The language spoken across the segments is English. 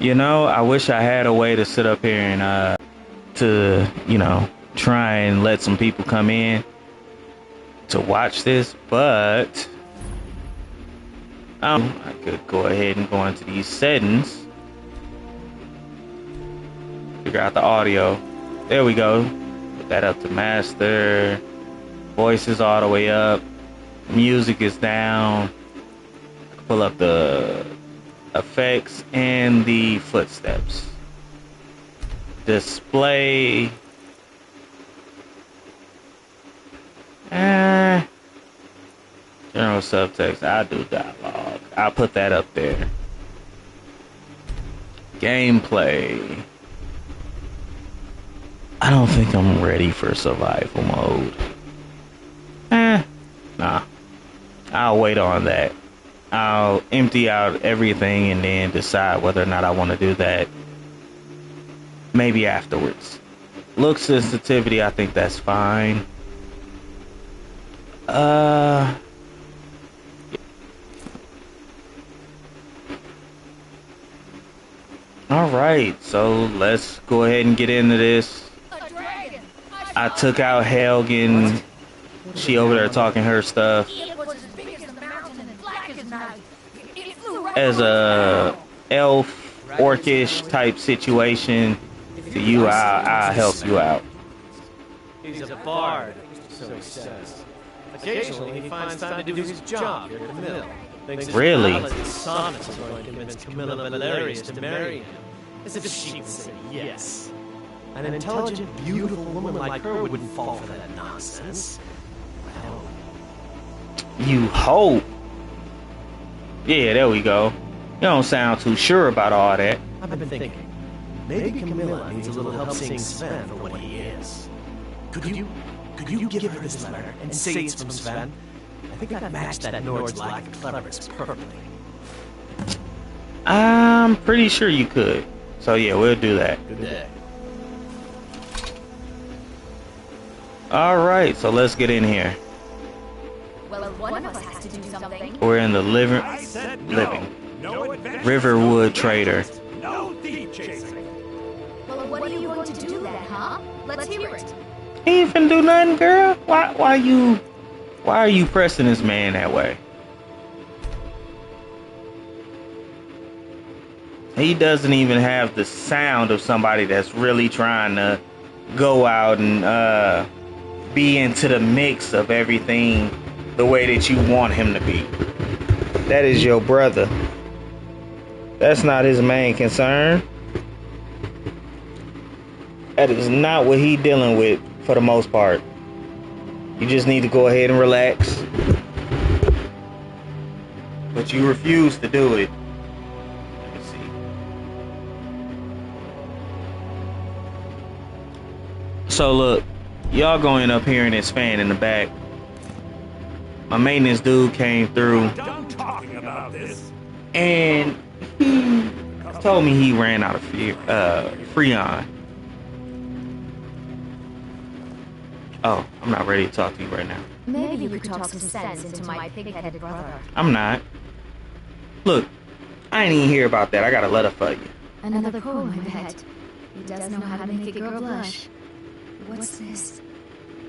You know, I wish I had a way to sit up here and to, try and let some people come in to watch this, but I could go ahead and go into these settings, figure out the audio. There we go. Put that up to master. Voice is all the way up. Music is down. Pull up the effects and the footsteps. Display. General subtext. I do dialogue. I'll put that up there. Gameplay. I don't think I'm ready for survival mode. Nah. I'll wait on that. I'll empty out everything and then decide whether or not I want to do that. Maybe afterwards. Look sensitivity, I think that's fine. Alright, so let's go ahead and get into this. I took out Helgen. She over there talking her stuff. As a elf, orcish type situation, to you, I'll help you out. He's a bard, so he says. Occasionally, he finds time to do his job here at the mill. Really? Sonnets are going to convince Camilla Valerius to marry him, as if she would say yes. An intelligent, beautiful woman like her wouldn't fall for that nonsense. Well, you hope. Yeah, there we go. You don't sound too sure about all that. I've been thinking. Maybe Camilla needs a little help seeing Sven for what he is. Could you give her this letter and say it's from Sven? I think I'd match that Nord's lack of cleverness perfectly. I'm pretty sure you could. So yeah, we'll do that. Good day. Alright, so let's get in here. Well, one of us has to do something. We're in the living Riverwood Trader. No thief chasing. Well, what are you going to do then, huh? Let's hear it. He ain't finna do nothing, girl. Why are you pressing this man that way? He doesn't even have the sound of somebody that's really trying to go out and be into the mix of everything the way that you want him to be. That is your brother. That's not his main concern. That is not what he dealing with for the most part. You just need to go ahead and relax. But you refuse to do it. Let me see. So look, y'all going up here in this fan in the back. My maintenance dude came through. Done talking about this. And he told me he ran out of Freon. Oh, I'm not ready to talk to you right now. Maybe you could talk some sense into my pig-headed brother. I'm not. Look, I ain't even hear about that. I got a letter for you. Another poem, I bet. He does know how to make a girl blush. What's this?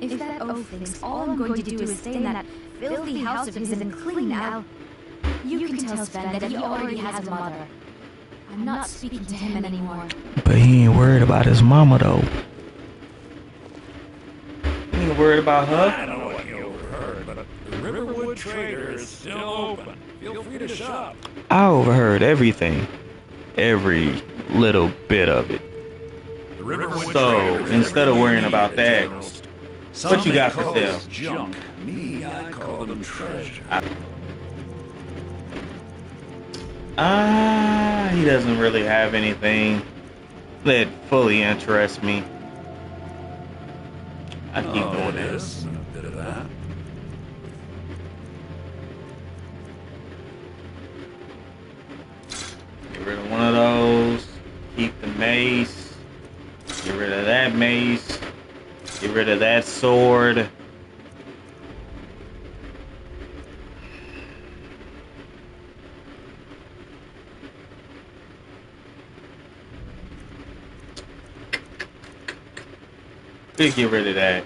If that oaf thinks all I'm going to do is stay in that filthy house of his and clean out, you can tell Sven that he already has a mother. I'm not speaking to him anymore. But he ain't worried about his mama, though. He ain't worried about her? I don't know what you overheard, but the Riverwood Trader is still open. Feel free to shop. I overheard everything. Every little bit of it. The Riverwood So, Trader is instead of everything worrying you about need that, at General's. what you got Some for may call sale? this junk. Me, I call them treasure. He doesn't really have anything that fully interests me. I keep doing this. this and a bit of that. Get rid of one of those. Keep the mace. Get rid of that mace. Get rid of that sword. Let's get rid of that.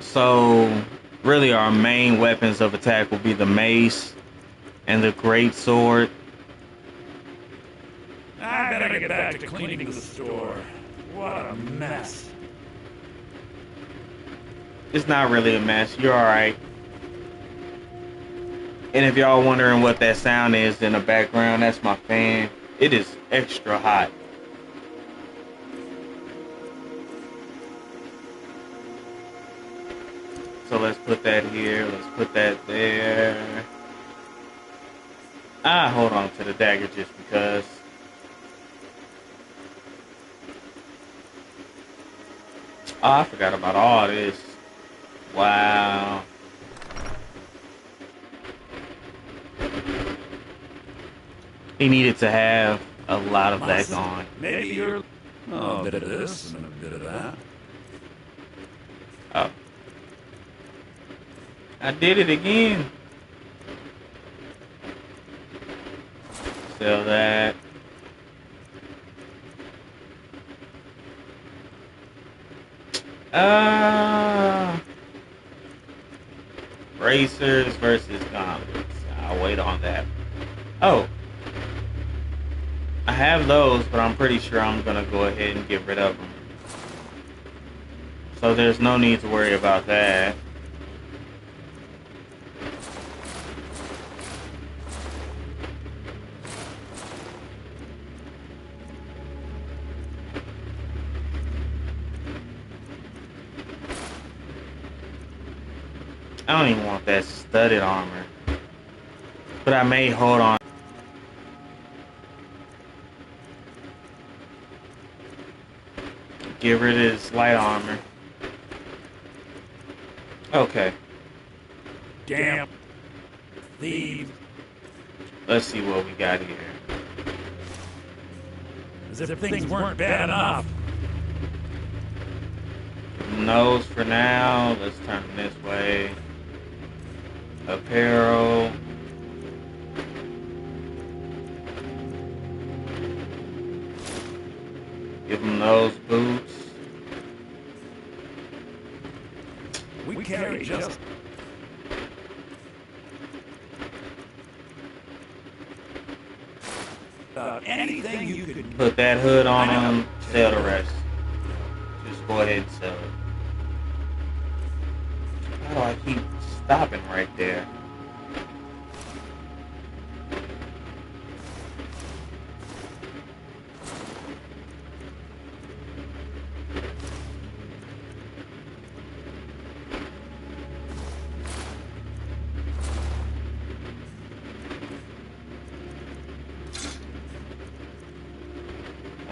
So, really, our main weapons of attack will be the mace and the great sword. I better get back to cleaning the store. What a mess. It's not really a mess. You're alright. And if y'all wondering what that sound is in the background, that's my fan. It is extra hot. So let's put that here. Let's put that there. Hold on to the dagger just because. Oh, I forgot about all this. Wow. He needed to have a lot of that gone. Maybe you're... Oh, a bit of this and a bit of that. Oh. I did it again. Sell that. Racers versus gauntlets. I'll wait on that. Oh. I have those, but I'm pretty sure I'm gonna go ahead and get rid of them. So there's no need to worry about that. I don't even want that studded armor. But I may hold on. Get rid of this light armor. Okay. Damn. Thieves. Let's see what we got here. As if things weren't bad enough. Nose for now. Let's turn them this way. Apparel. Give them those boots. We carry just... anything you could... Put that hood on them. Sell the rest. Just go ahead and sell it. How do I keep stopping right there?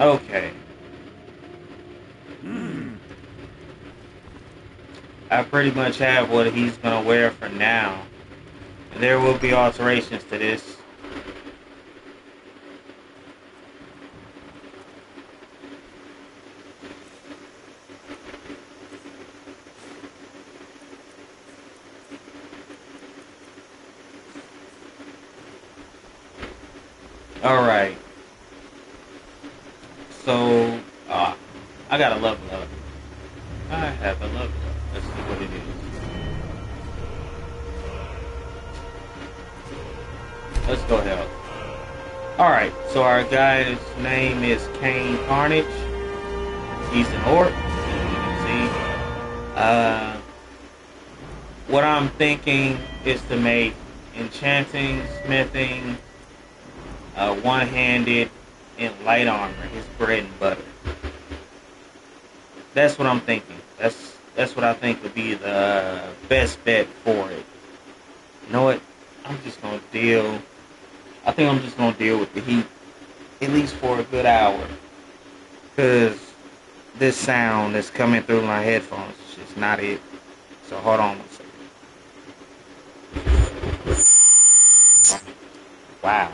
Okay. I pretty much have what he's gonna wear for now. There will be alterations to this. Alright. So, I got a level up. I have a level up. Let's see what it is. Let's go help. Alright, so our guy's name is Kane Carnage. He's an orc, as you can see. What I'm thinking is to make enchanting, smithing, one-handed, and light armor his bread and butter. That's what I'm thinking. That's what I think would be the best bet for it. You know what? I'm just gonna deal. I think I'm just gonna deal with the heat, at least for a good hour, because this sound that's coming through my headphones is just not it. So hold on one second. Wow.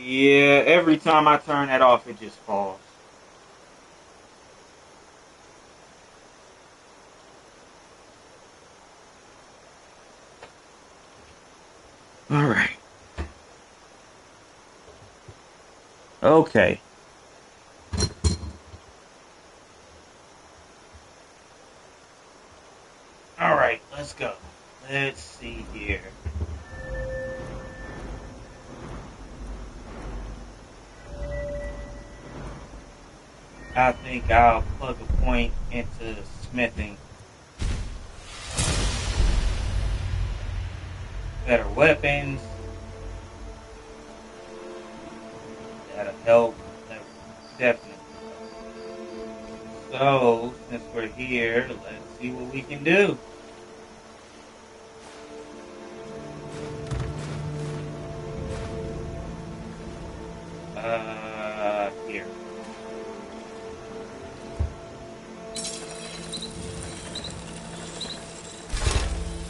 Yeah, every time I turn that off, it just falls. All right. Okay. All right, let's go. Let's see here. I think I'll plug a point into smithing. Better weapons. That'll help. That will definitely help. So, since we're here, let's see what we can do. Here.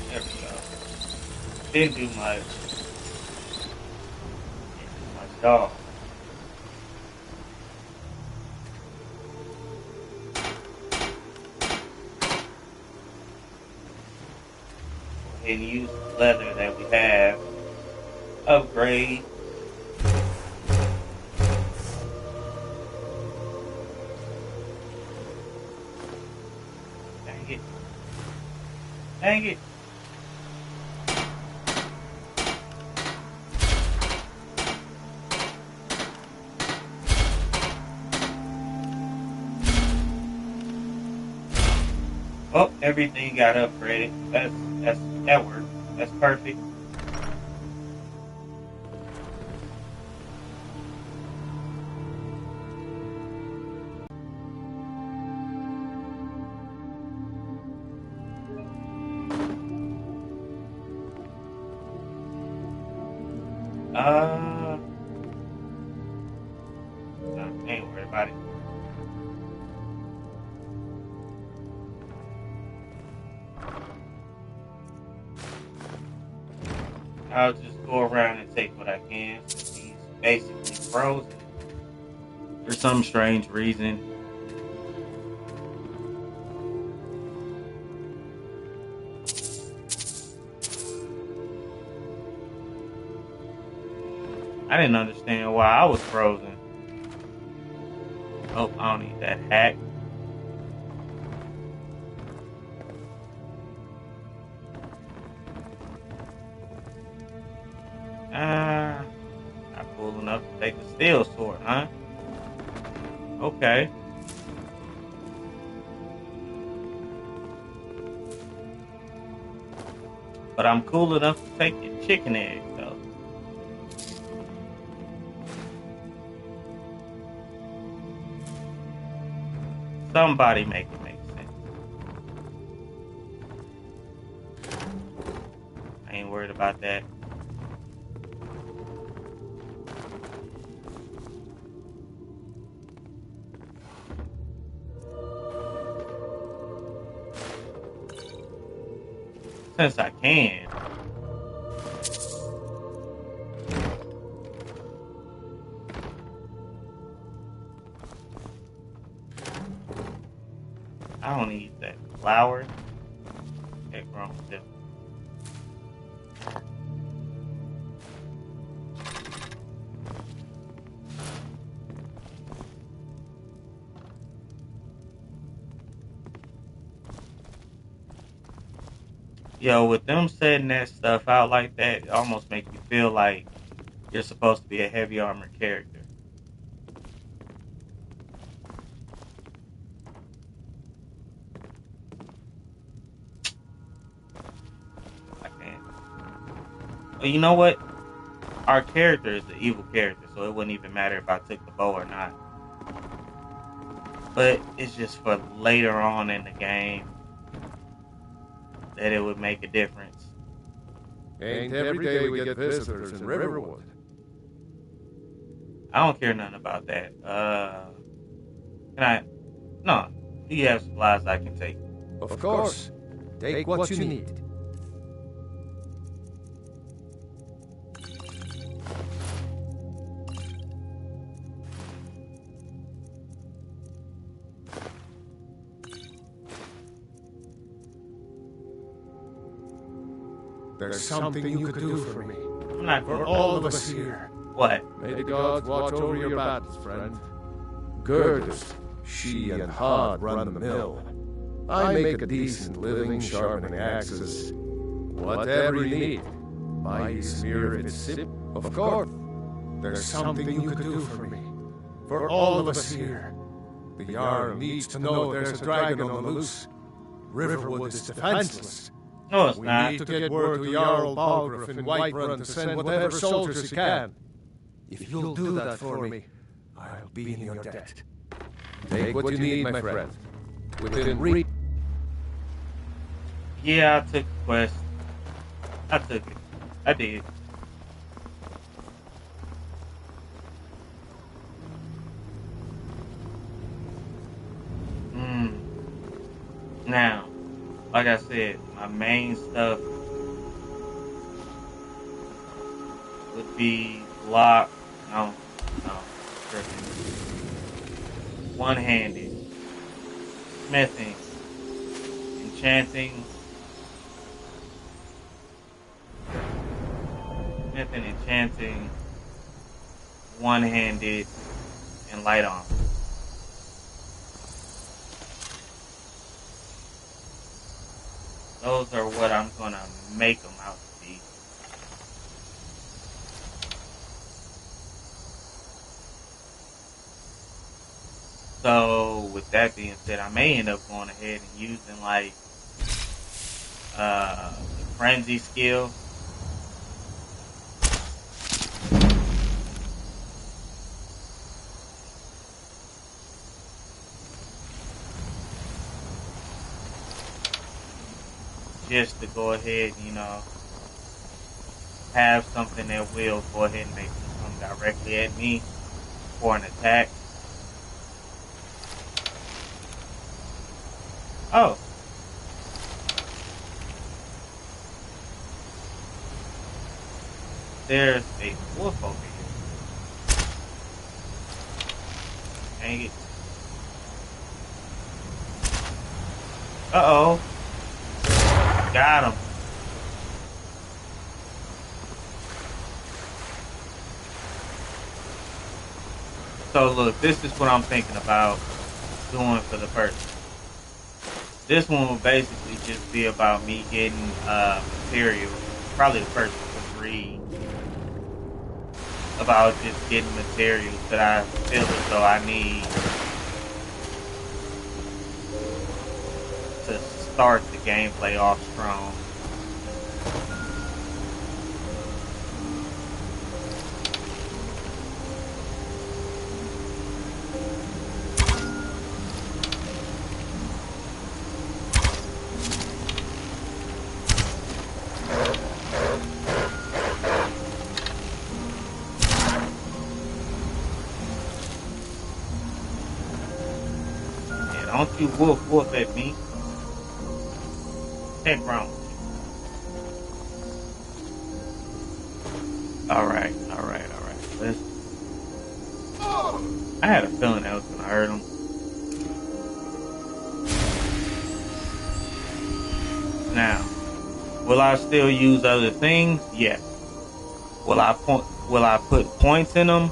There we go. Didn't do much. Didn't do much at all. Go ahead and use the leather that we have. Upgrade. Dang it. Dang it. Oh, everything got upgraded. That worked. That's perfect. I ain't worried about it. I'll just go around and take what I can since he's basically frozen for some strange reason. I didn't understand why I was frozen. Oh, I don't need that hack. Not cool enough to take the steel sword, huh? Okay. But I'm cool enough to take your chicken egg, though. Somebody make it make sense. I ain't worried about that. Since I can. I don't need that flour. Heck wrong with them. Yo, with them setting that stuff out like that, it almost make you feel like you're supposed to be a heavy armored character. I can't. Well, you know what? Our character is the evil character, so it wouldn't even matter if I took the bow or not. But it's just for later on in the game that it would make a difference. Ain't every day we get visitors in Riverwood. I don't care nothing about that. Can I? No. Do you have supplies I can take? Of course. Take what you need. There's something you could do for me. I'm not For all of us here. What? May the gods watch over your battles, friend. Girdis, she and Hod run the mill. I make a decent living sharpening axes. Whatever you need. My spirit sip, of course. There's something you could do for me. For all of us here. The Jarl needs to know there's a dragon on the loose. Riverwood is defenseless. No, it's We not. need to get word to Jarl Balgruuf in Whiterun to send whatever soldiers he can. If you'll do that for me, I'll be in your debt. Take what you need, my friend. Within reach. Yeah, I took the quest. I took it. I did. Now, like I said, my main stuff would be lock. No, tripping. One-handed, smithing, enchanting, one-handed, and light armor. Those are what I'm gonna make them out to be. So, with that being said, I may end up going ahead and using like the frenzy skill. Just to go ahead, have something that will go ahead and make them come directly at me for an attack. Oh. There's a wolf over here. Dang it. Uh-oh. Got him. So look, this is what I'm thinking about doing for the first one. This one will basically just be about me getting material. Probably the first 3. About just getting materials that I feel as though I need to start the gameplay off strong. Yeah, don't you woof at me. Heck wrong. Alright. Let's. I had a feeling that was gonna hurt him. Now, will I still use other things? Yes. Will I put points in them?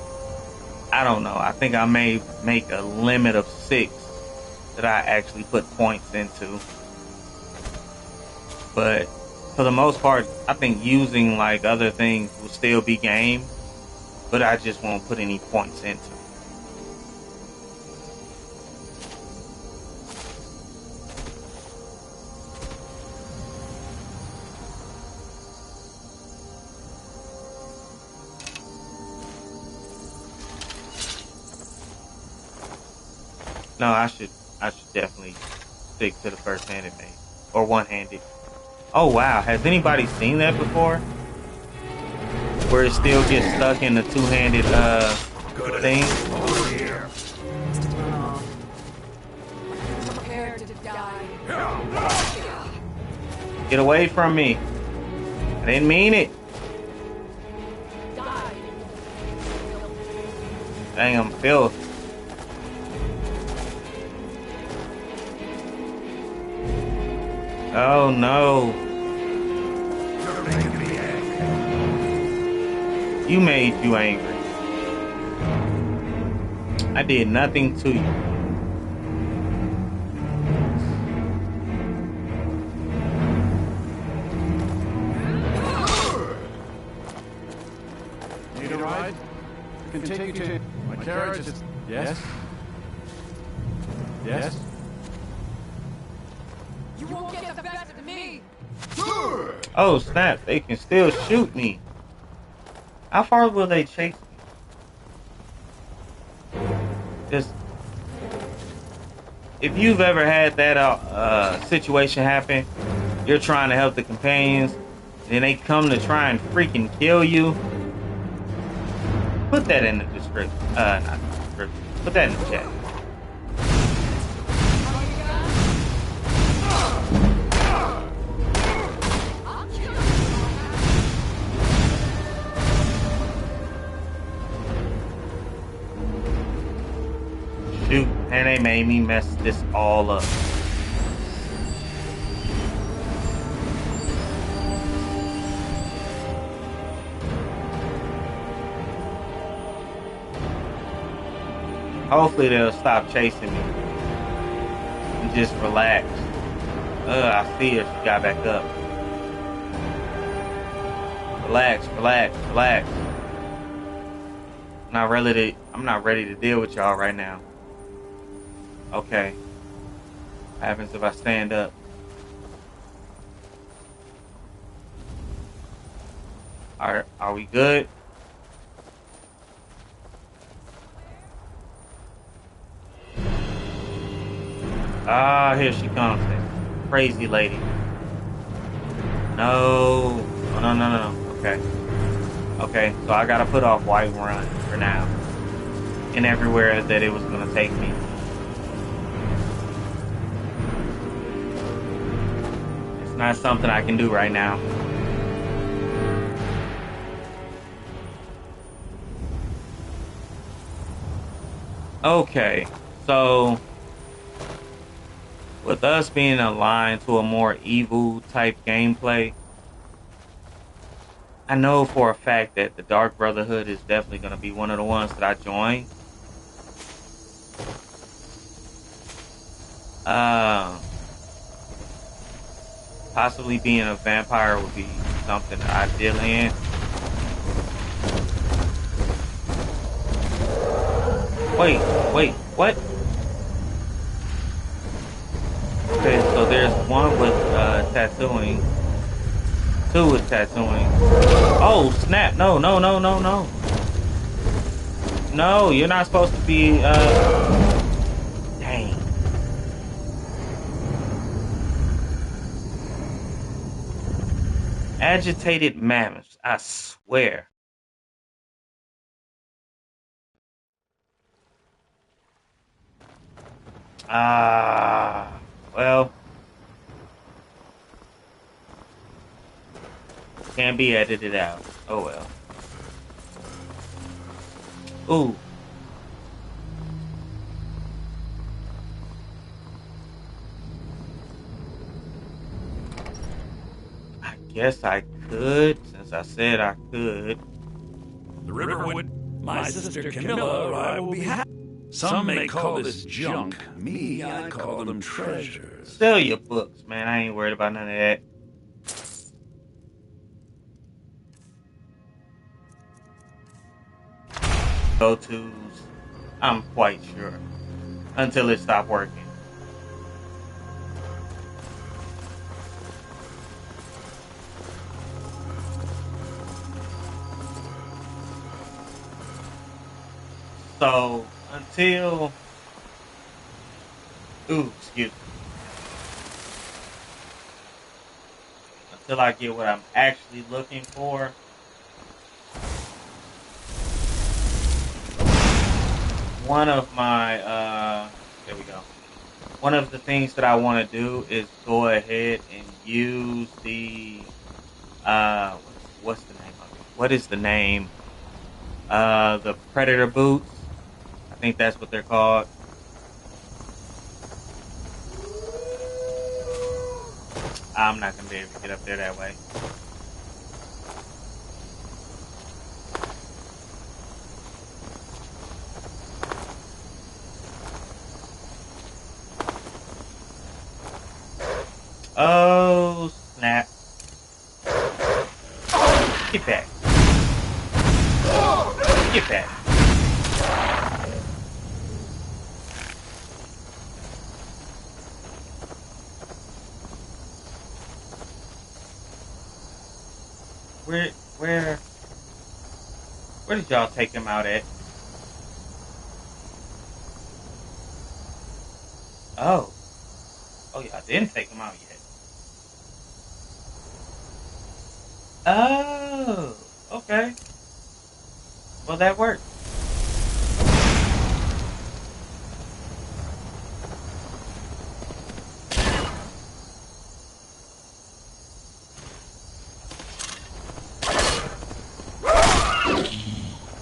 I don't know. I think I may make a limit of 6 that I actually put points into. But for the most part, I think using like other things will still be game, but I just won't put any points into it. No, I should definitely stick to the first-handed mace or one-handed. Oh wow, has anybody seen that before? Where it still gets stuck in the two-handed thing? Prepare to die. Get away from me. I didn't mean it. Die. Dang, I'm filth. Oh no. You made you angry. I did nothing to you. Need a ride? I can take you to... My carriage is... Yes? Yes? You won't get the best of me! Oh snap, they can still shoot me. How far will they chase me? Just... If you've ever had that situation happen, you're trying to help the companions, and then they come to try and freaking kill you, put that in the description. Not the description. Put that in the chat. Shoot, and they made me mess this all up. Hopefully they'll stop chasing me and just relax. I see her. She got back up. Relax, relax, relax. I'm not ready to deal with y'all right now. Okay. What happens if I stand up? Are we good? Ah, here she comes. That crazy lady. No. No. Okay. Okay, so I gotta put off White Run for now. And everywhere that it was gonna take me. It's not something I can do right now. Okay, so with us being aligned to a more evil type gameplay, I know for a fact that the Dark Brotherhood is definitely going to be one of the ones that I join. Possibly being a vampire would be something that I deal in. Wait, what? Okay, so there's one with tattooing. Two with tattooing. Oh, snap. No. No, you're not supposed to be, dang. Agitated mammoths, I swear. Well. Can't be edited out. Oh well. Ooh. I guess I could, since I said I could. The Riverwood, my sister Camilla or I will be happy. Some may call this junk. Me, I call them treasures. Sell your books, man. I ain't worried about none of that. Go-tos, I'm quite sure, until it stopped working. So until until I get what I'm actually looking for, one of my there we go. One of the things that I want to do is go ahead and use the what's the name of it? What is the name? The Predator boots. I think that's what they're called. I'm not gonna be able to get up there that way. Oh, snap. Get back. Get back. Where did y'all take him out at? Oh. Oh, y'all didn't take him out yet. Oh, okay. Well, that worked.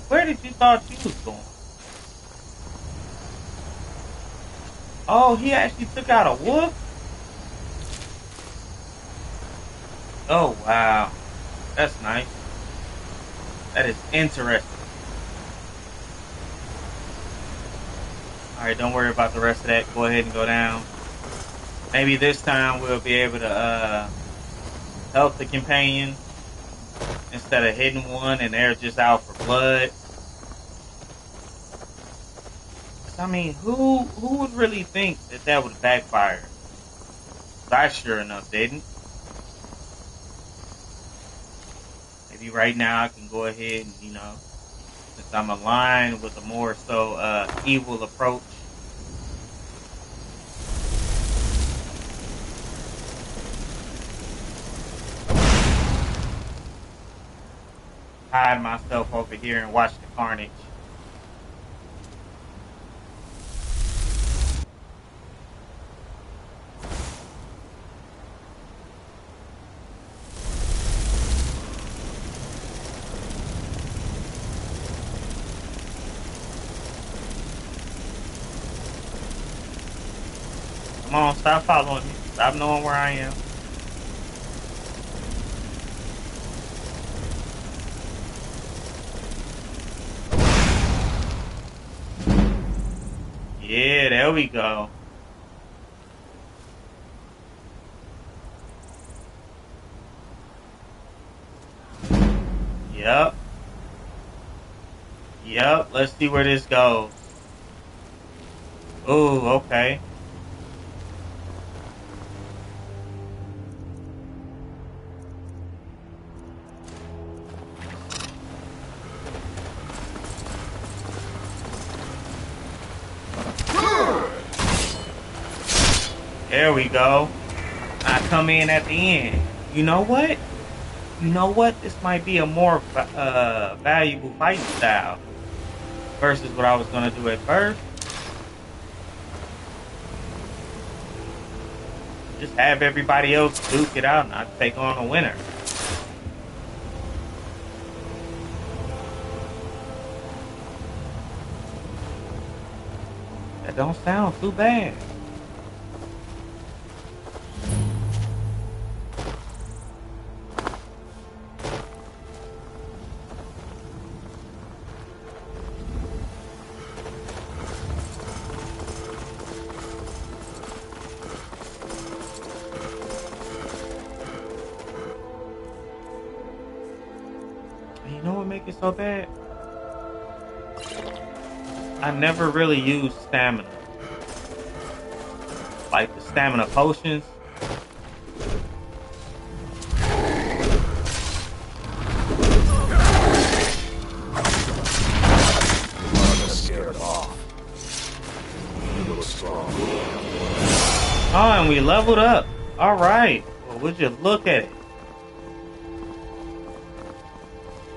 Where did you thought you was going? Oh, he actually took out a wolf? Oh, wow. That's nice. That is interesting. Alright, don't worry about the rest of that. Go ahead and go down. Maybe this time we'll be able to help the companion instead of hitting one and they're just out for blood. I mean, who would really think that would backfire? I sure enough didn't. Maybe right now I can go ahead and, since I'm aligned with a more so evil approach. Hide myself over here and watch the carnage. Come on, stop following me. Stop knowing where I am. Yeah, there we go. Yep. Yep, let's see where this goes. Ooh, okay. There we go. I come in at the end. You know what? This might be a more valuable fighting style versus what I was going to do at first. Just have everybody else duke it out and I take on a winner. That don't sound too bad. You know what make it so bad? I never really used stamina. Like the stamina potions. Oh, and we leveled up. Alright. Well, would you look at it?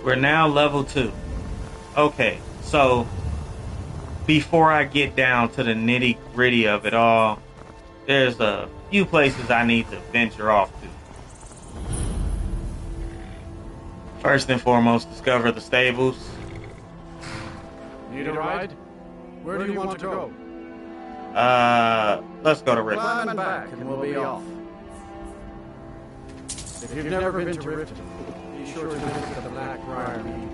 We're now level 2. Okay, so before I get down to the nitty gritty of it all, there's a few places I need to venture off to. First and foremost, discover the stables. Need a ride? Where do you want to go? Let's go to Riften. Climb back and we'll be off. If you've never been to Riften, be sure to visit the Black Briar Mead.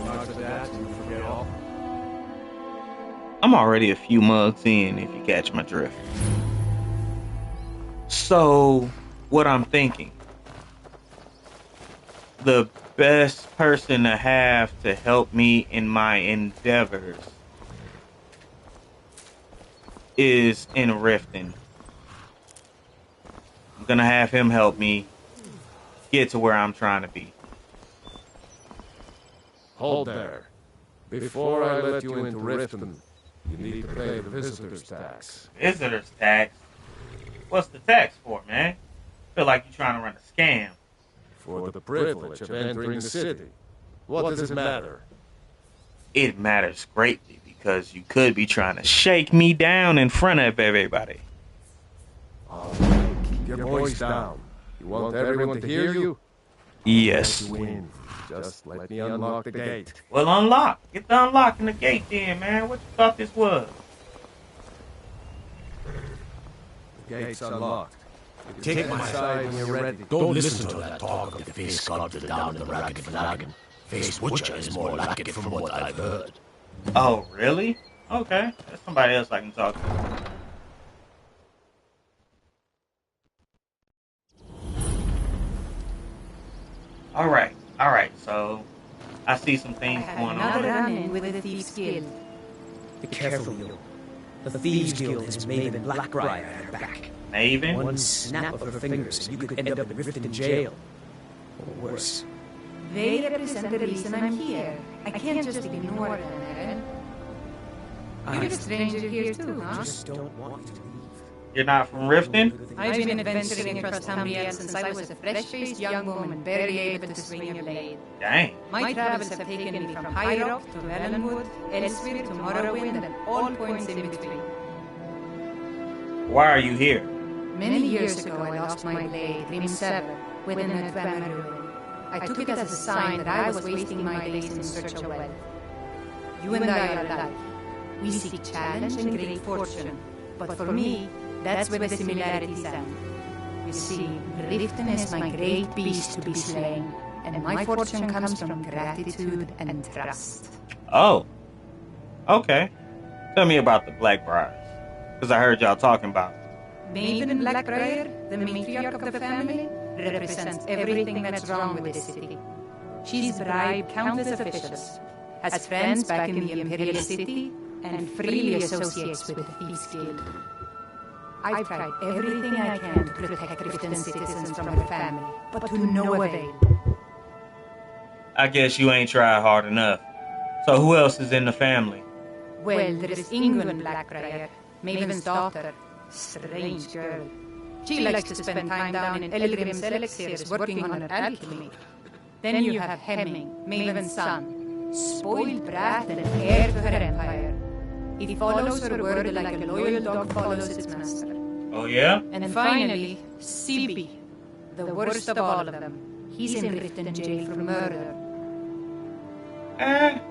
Mugs of that and forget all. I'm already a few mugs in, if you catch my drift. So, what I'm thinking, the best person to have to help me in my endeavors is in Riften. I'm gonna have him help me get to where I'm trying to be. Hold there. Before I let you into Riften, you need to pay the visitor's tax. Visitor's tax? What's the tax for, man? Feel like you're trying to run a scam. For the privilege of entering the city. What does it matter? It matters greatly because you could be trying to shake me down in front of everybody. All right, keep your voice down. You want everyone to hear you? Yes. You win. Just let me unlock the gate. Well, unlock. Get the unlocking the gate then, man. What you thought this was? The gate's unlocked. Take my side when you're ready. Don't listen to that talk of the face sculptor down in the ragged flagon. Face butcher is more like it from what I've heard. Oh, really? Okay. That's somebody else I can talk to. Alright, so I see some things going on. Another run-in with the Thieves Guild. Be careful, you. The Thieves Guild has Maven Blackbriar at her back. Maven? One snap of her fingers and you could end up in Riften jail. Or worse. They represent the reason I'm here. I can't just ignore them, Aaron. You're a stranger here too, huh? Just don't want you to leave. You're not from Riften? I've been adventuring across Tamriel since I was a fresh-faced young woman barely able to swing a blade. Dang. My travels have taken me from High Rock to Melonwood, Elsewhere to Morrowind, and all points in between. Why are you here? Many years ago, I lost my blade, Rim 7, within a Dwemer ruin. I took it as a sign that I was wasting my days in search of wealth. You and I are alike. We seek challenge and great fortune. But for me, that's where the similarities end. You see, Riften is my great beast to be slain, and my fortune comes from gratitude and trust. Oh. Okay. Tell me about the Blackbriars. Because I heard y'all talking about it. Maven Blackbriar, the matriarch of the family, represents everything that's wrong with this city. She's bribed countless officials, has friends back in the Imperial City, and freely associates with the Thieves Guild. I've tried everything I can to protect Riften citizens from her family, but to no avail. I guess you ain't tried hard enough. So who else is in the family? Well, there is Ingwen Blackbriar, Maven's daughter. Strange girl. She likes to spend time down in Elgrim's elixirs working on her alchemy. Then you have Hemming, Maven's son. Spoiled brat and heir to her empire. He follows her word like a loyal dog follows its master. Oh, yeah? And finally, Sibi, the worst of all of them. He's in Riften jail for murder. I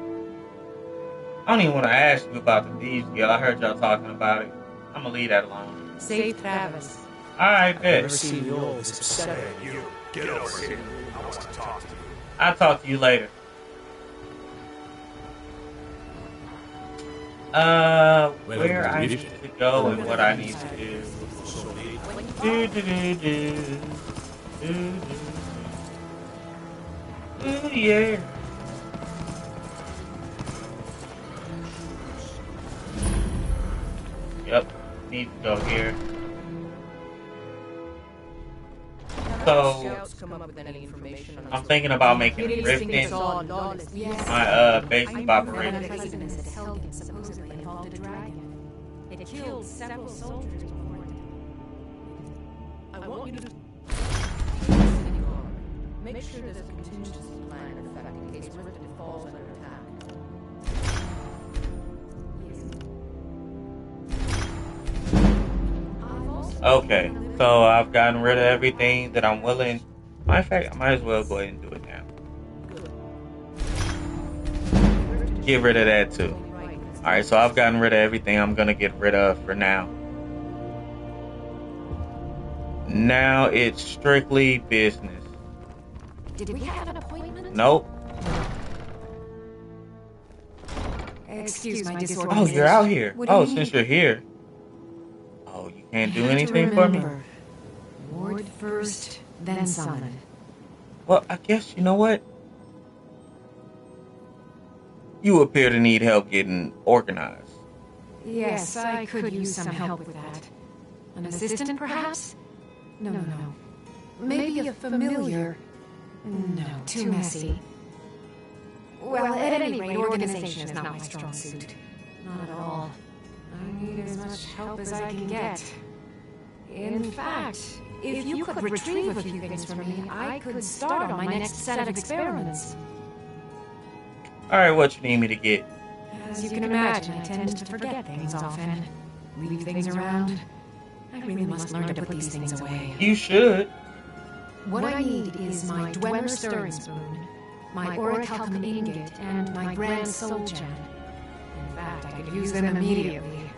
don't even want to ask you about the Thieves Guild. I heard y'all talking about it. I'm gonna leave that alone. Safe travels. Alright, I've never bet. seen the old as upset. You, get over here. I want to talk to you. I'll talk to you later. Where I need to go and what I need to do. Ooh, yeah. Yep, need to go here. So, I'm thinking about making Riften my base of operations. Supposedly involved a dragon. It killed several soldiers before it. I want you to make sure there's a contingency plan in effect in case Riften falls under attack. Okay, so I've gotten rid of everything that I'm willing. Matter of fact, I might as well go ahead and do it now. Get rid of that too. Alright, so I've gotten rid of everything I'm gonna get rid of for now. Now it's strictly business. Did we have an appointment? Nope. Excuse my disorder. Oh, you're out here. What do Oh, you since need? you're here. Oh, you can't do I have to anything for me? remember. first, then summon. Well, I guess you know what? You appear to need help getting organized. Yes, I could use some help with that. An assistant, perhaps? No. Maybe a familiar. No, too messy. Well, at any rate, organization is not my strong suit. Not at all. I need as much help as I can get. In fact, if you could retrieve a few things for me, I could start on my next set of experiments. Alright, what you need me to get? As you can imagine, I tend to forget things often. Leave things around. I really must learn to put these things away. You should. What I need is my Dwemer stirring spoon, my orichalcum ingot, and my grand soul gem. In fact, I could use them immediately.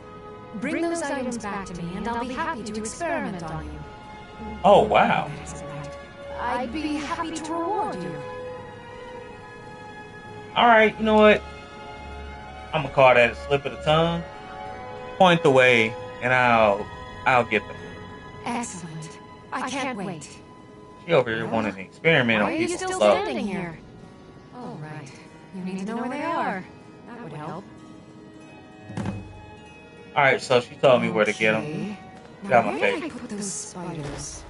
Bring those items back to me, and I'll be happy to experiment on you. Oh, wow. That isn't right. I'd be happy to reward you. Alright, you know what? I'm gonna call that a slip of the tongue. Point the way, and I'll get them. Excellent. I can't wait. She over here wanting to experiment Why on are you people's still love. standing here? Oh, right. You need to know where they are. That would help. Alright, so she told me where to get them. Okay. Get out Now, my where face. did I put those spiders?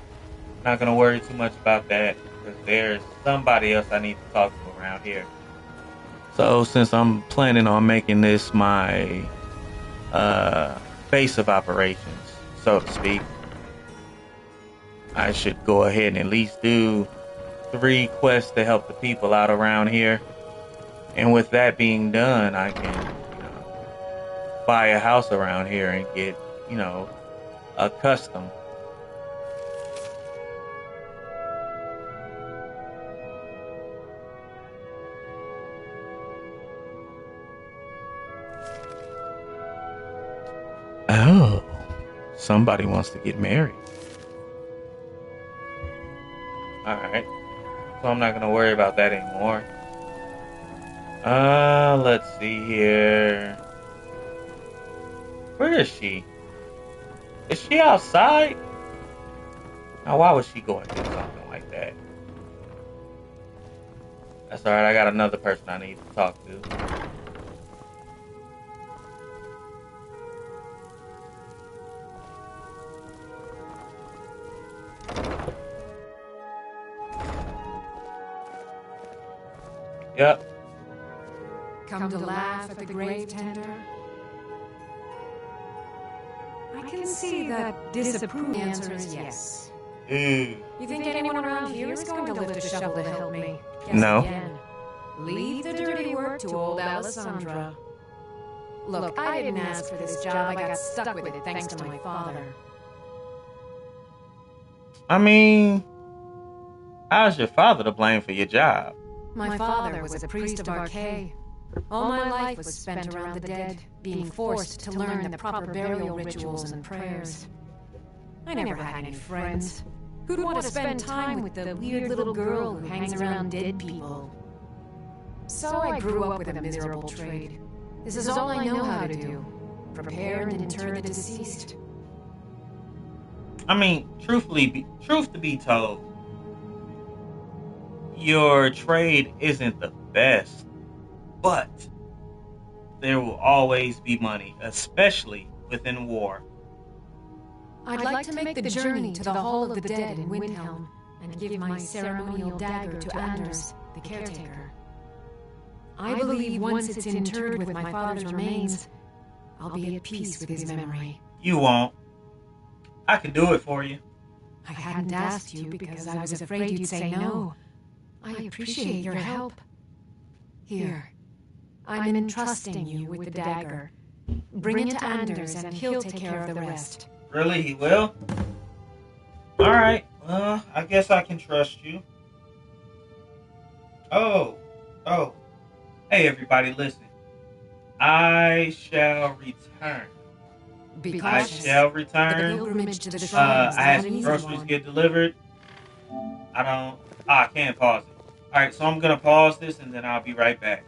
Not gonna worry too much about that, because there's somebody else I need to talk to around here. So since I'm planning on making this my base of operations, so to speak, I should go ahead and at least do 3 quests to help the people out around here. And with that being done, I can, buy a house around here and get, accustomed. Oh, somebody wants to get married. Alright. So I'm not going to worry about that anymore. Let's see here. Where is she? Is she outside? Now, why would she go and do something like that? That's alright, I got another person I need to talk to. Yep. Come to laugh at the grave tender? I can see that disapproving answer is yes. Ooh. You think anyone around here is going to lift a shovel to help me? Guess No. Again. Leave the dirty work to old Alessandra. Look, I didn't ask for this job. I got stuck with it thanks to my father. I mean, how's your father to blame for your job? My father was a priest of Arcade. All my life was spent around the dead, being forced to learn the proper burial rituals and prayers. I never had any friends. Who'd want to spend time with the weird little girl who hangs around dead people? So I grew up with a miserable trade. This is all I know how to do. Prepare and inter the deceased. I mean, truth to be told, your trade isn't the best, but there will always be money, especially within war. I'd like to make the journey to the Hall of the Dead in Windhelm and give my ceremonial dagger to Anders, the caretaker. I believe once it's interred with my father's remains, I'll be at peace with his memory. You won't. I can do it for you. I hadn't asked you because I was afraid you'd say no. I appreciate your help. Here, I'm entrusting you with the dagger. Bring it to Anders and he'll take care of the rest. Really, he will? Alright, well, I guess I can trust you. Oh. Hey, everybody, listen. I shall return. Be I cautious. shall The return. pilgrimage to the shrine is I had not an some easy groceries one. get delivered. I can't pause it. Alright, so I'm gonna pause this and then I'll be right back.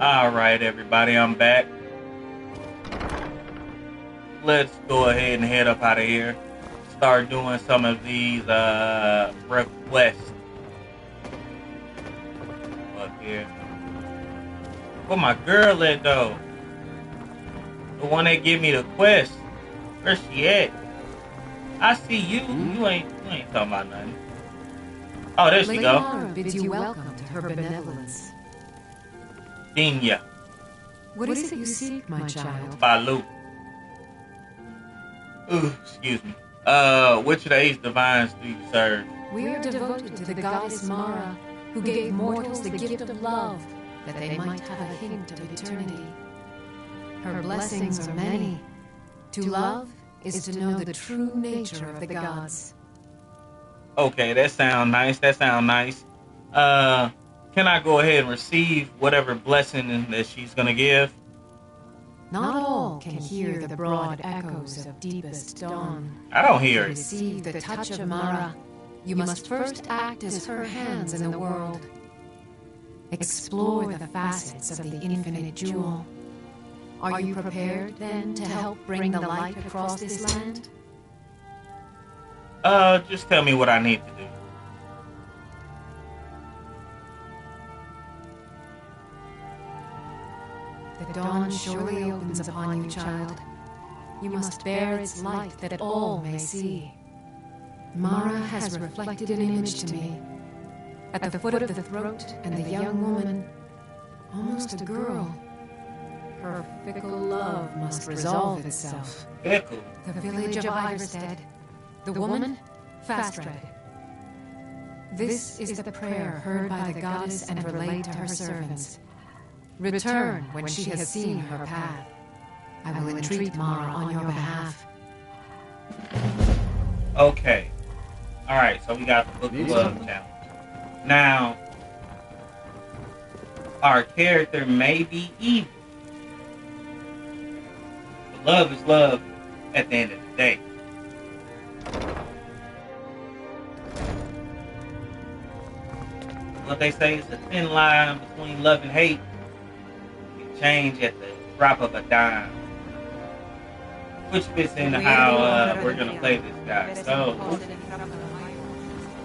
Alright, everybody, I'm back. Let's go ahead and head up out of here. Start doing some of these requests. Up here. Where my girl at though? The one that give me the quest. Where she at? I see you. You ain't talking about nothing. Oh, there she Lady go. Mara bids you welcome to her benevolence. Dinya. What is it you seek, my child? Balu. Ooh, excuse me. Which of the 8 divines do you serve? We are devoted to the goddess Mara, who gave mortals the gift of love, that they might have a hint of eternity. Her blessings are many. To love is to know the true nature of the gods. Okay, that sound nice. Can I go ahead and receive whatever blessing that she's gonna give? Not all can hear the broad echoes of deepest dawn. I don't hear To it. receive the touch of Mara, you must first act as her hands in the world. Explore the facets of the infinite jewel. Are you prepared, then, to help bring the light across this land? Just tell me what I need to do. The dawn surely opens upon you, child. You must bear its light that all may see. Mara has reflected an image to me. At the foot of the throat and the young woman, almost a girl. Her fickle love must resolve itself. Fickle. The village of Iverstead. The woman, Fastred. This is the prayer heard by the goddess and relayed to her servants. Return when she has seen her path. I will entreat Mara on your behalf. Okay. Alright, so we got the Book of Love challenge. Now, our character may be evil. But love is love at the end of the day. What they say is a thin line between love and hate. It can change at the drop of a dime. Which fits into how we're going to play this guy. So,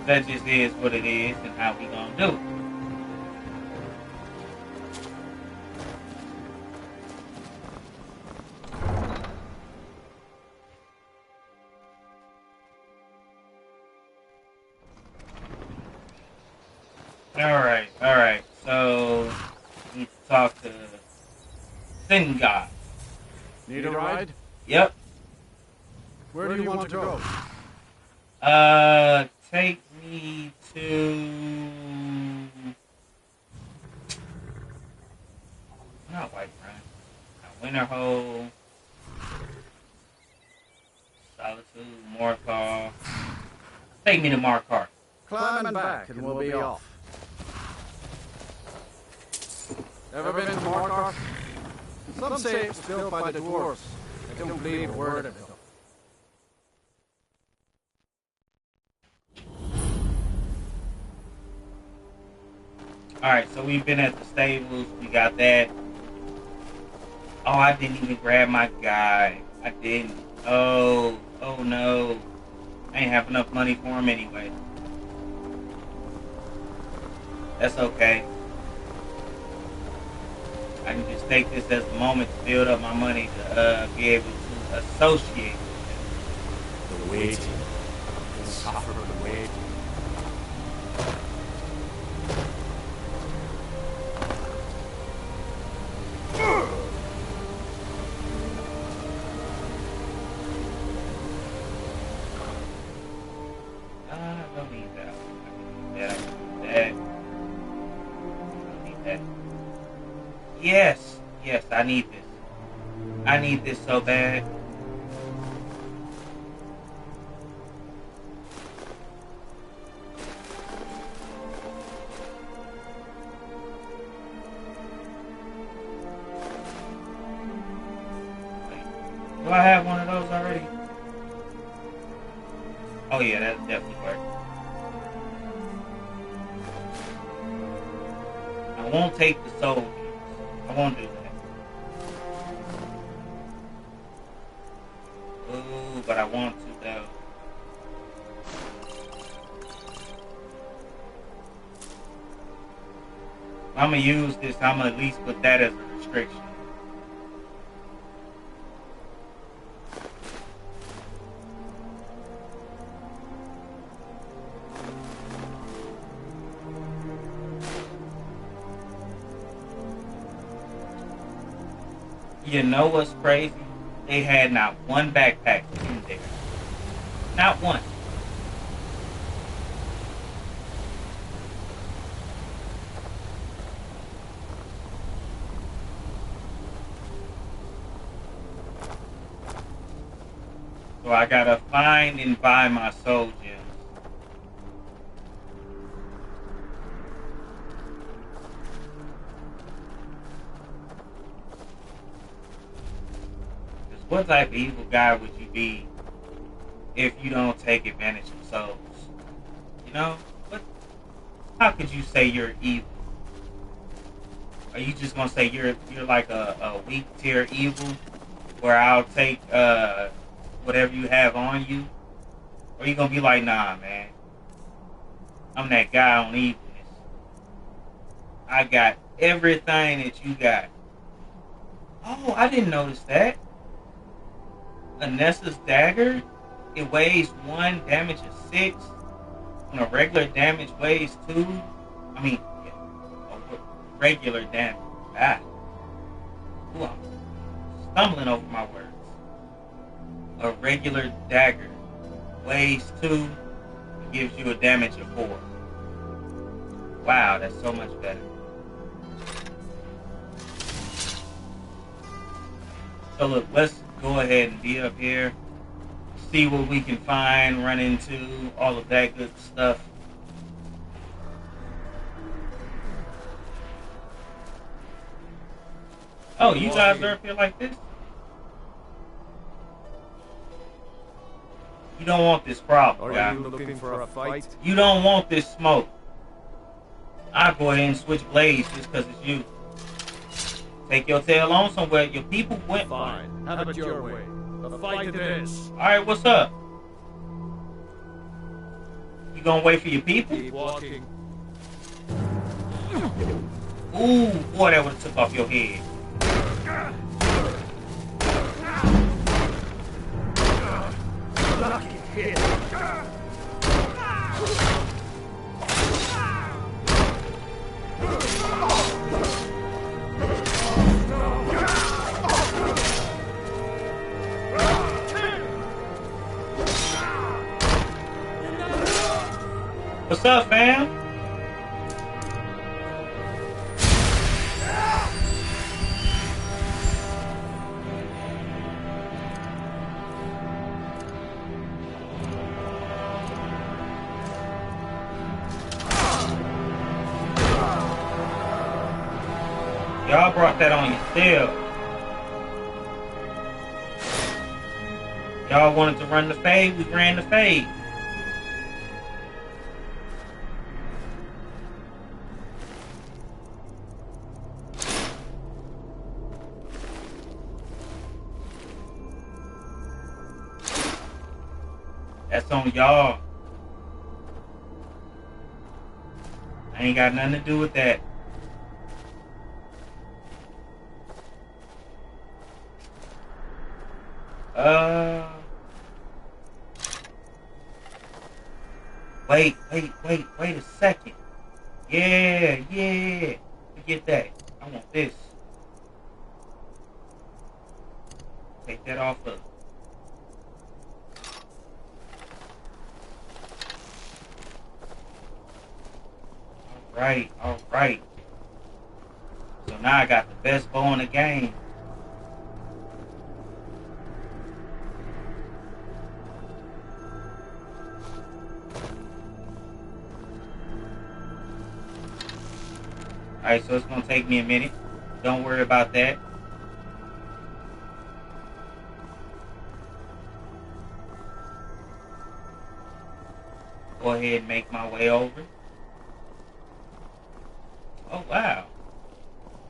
that just is what it is and how we going to do it. Alright. So, we need to talk to Sin God. Need a ride? Yep. Where do you want to go? Take me to... Not Whiterun. Winterhold. Solitude, Morcar. Take me to Markarth. Climb and back and we'll be off. Ever been to Markarth? Some say it's built by the dwarves. I don't believe a word of it. Alright, so we've been at the stables. We got that. Oh, I didn't even grab my guy. I didn't. Oh no. I ain't have enough money for him anyway. That's okay. I can just take this as a moment to build up my money to be able to associate with The waiting. Suffer the waiting. I don't need that. I don't need that. I don't need that. Yes, I need this. I need this so bad. Wait, do I have one of those already? Oh yeah, that definitely works. I won't take the soul. I won't do that. Ooh, but I want to though. I'm gonna use this. I'm gonna at least put that as a restriction. You know what's crazy? They had not one backpack in there. Not one. So I gotta find and buy my soul gems. What type of evil guy would you be if you don't take advantage of souls? You know? What? How could you say you're evil? Are you just gonna say you're like a weak tier evil, where I'll take whatever you have on you? Or are you gonna be like, nah, man, I'm that guy on evilness. I got everything that you got. Oh, I didn't notice that. Anessa's dagger, it weighs 1, damage is 6. When a regular damage weighs 2, I mean, yeah, a regular damage. Ah. Ooh, I'm stumbling over my words. A regular dagger weighs 2, and gives you a damage of 4. Wow, that's so much better. So look, let's go ahead and be up here, see what we can find, run into, all of that good stuff. Oh, you guys are up here like this? You don't want this problem, guy. Are you looking for a fight? You don't want this smoke. I'll go ahead and switch blades just because it's you. Take your tail on somewhere. Your people went. Fine. Have it your way. A fight it is. Alright, what's up? You gonna wait for your people? Keep walking. Ooh, boy, that would've took off your head. Lucky hit. What's up, fam? Y'all brought that on yourself. Y'all wanted to run the fade, we ran the fade. That's on y'all. I ain't got nothing to do with that. Wait a second. Yeah. Forget that. I want this. Take that off of. Alright. So now I got the best bow in the game. Alright, so it's gonna take me a minute. Don't worry about that. Go ahead and make my way over. Oh wow.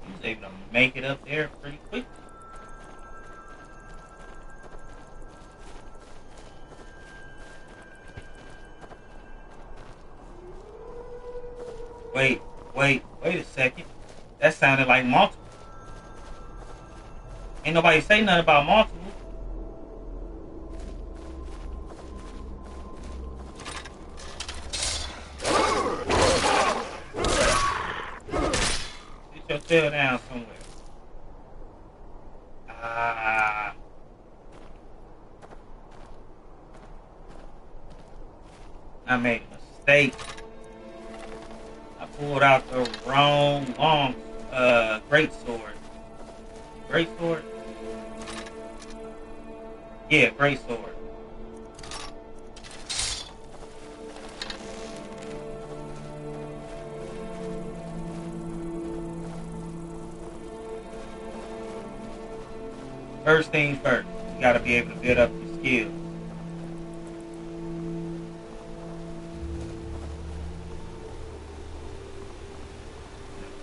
He was able to make it up there pretty quick. Wait a second. That sounded like multiple. Ain't nobody say nothing about multiple. Sit your tail down somewhere. Ah. I made a mistake. I pulled out the wrong long great sword. Great sword? Yeah, great sword. First things first, you gotta be able to build up your skills.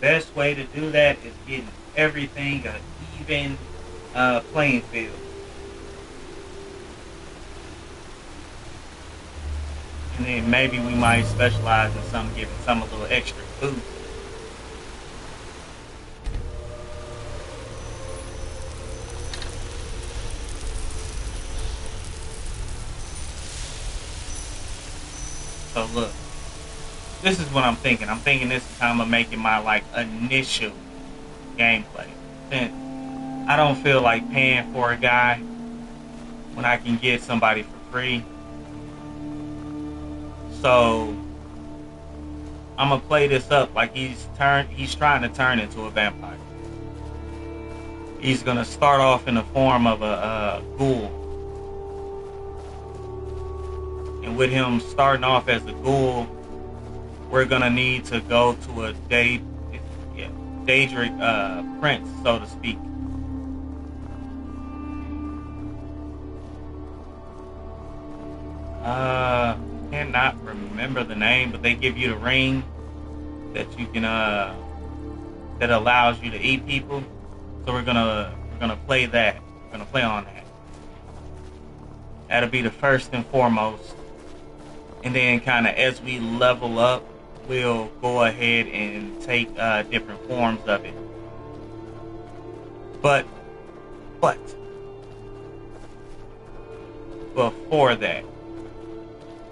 Best way to do that is getting everything an even playing field. And then maybe we might specialize in some, giving some a little extra boost. So look. This is what I'm thinking. I'm thinking this is how I'm making my like initial gameplay. Since I don't feel like paying for a guy when I can get somebody for free. So I'm gonna play this up like he's trying to turn into a vampire. He's gonna start off in the form of a ghoul. And with him starting off as a ghoul, we're gonna need to go to a Daedric prince, so to speak. Cannot remember the name, but they give you the ring that you can that allows you to eat people. So we're gonna play that. We're gonna play on that. That'll be the first and foremost. And then kind of as we level up, we'll go ahead and take different forms of it. But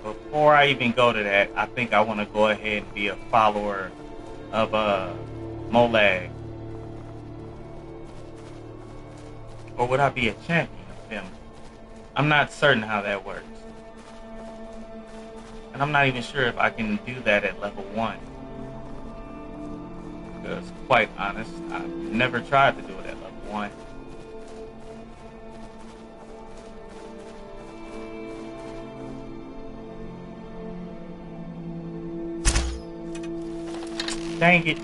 before I even go to that, I think I want to go ahead and be a follower of Molag. Or would I be a champion of him? I'm not certain how that works. And I'm not even sure if I can do that at level 1. Because, quite honest, I've never tried to do it at level 1. Dang it.